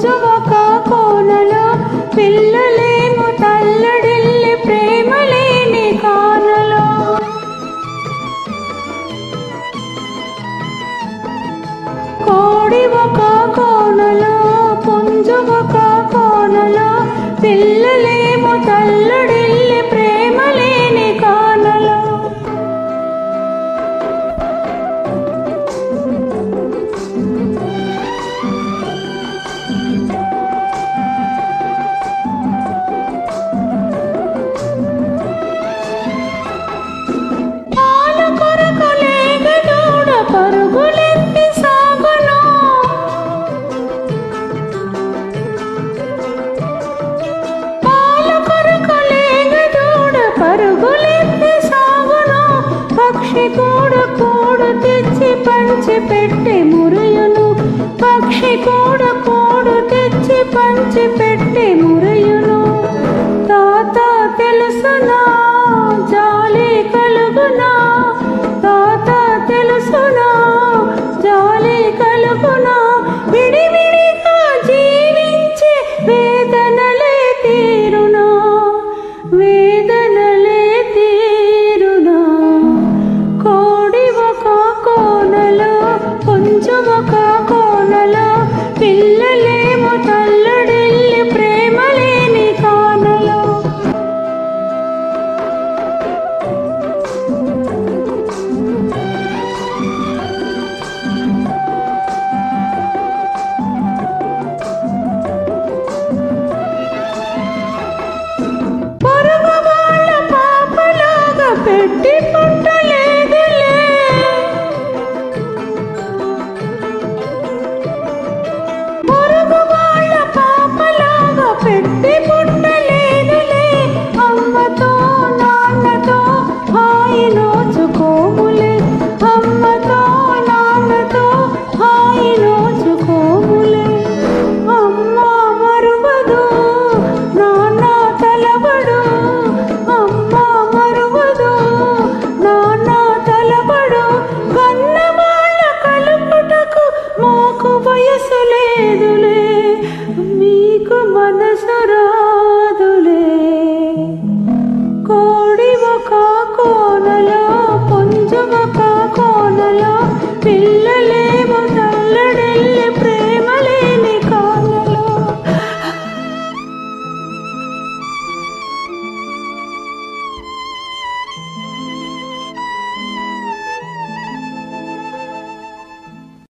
కొంచెం ఒక కోనలో పిల్లలేమో తల్లడిల్లి ప్రేమ లేని కానలో కోడి ఒక కోనలో పుంజు ఒక కోనలో పిల్లలేమో తల్లడిల్లి ప్రేమ లేని కానలో పరుగులెత్తి సాగును పాల కొరకు లేగదూడ పరుగులెత్తి సాగును పక్షి కూడు కూడు తెచ్చి పంచి పెట్టి మురయును పక్షి కూడు కూడు తెచ్చి పంచి పెట్టి మురయును తాత తెలుసునా జాలి కలుగునా తాత తెలుసునా జాలి కలుగునా విడివిడిగా జీవించి వేదనలే తీరునా వేదనలే తీరునా కోడి ఒక కోనలో పుంజు ఒక కోనలో పిల్లలేమో తల్లడిల్లి ప్రేమ లేని కానలో పొరుగు వాళ్ళ పాపలాగా పెట్టి పుట్టలేదులే పొరుగు వాళ్ళ పాపలాగా పెట్టి పుట్టలేదులే అమ్మతో నాన్నతో హాయి నోచుకోములే అమ్మతో నాన్నతో హాయి నోచుకోములే అమ్మ మరువదు నాన్న తలబడు అమ్మ మరువదు నాన్న తలబడు కన్న వాళ్ళ కలుపుటకు మాకు వయసు లేదులే మీకు మనసు రా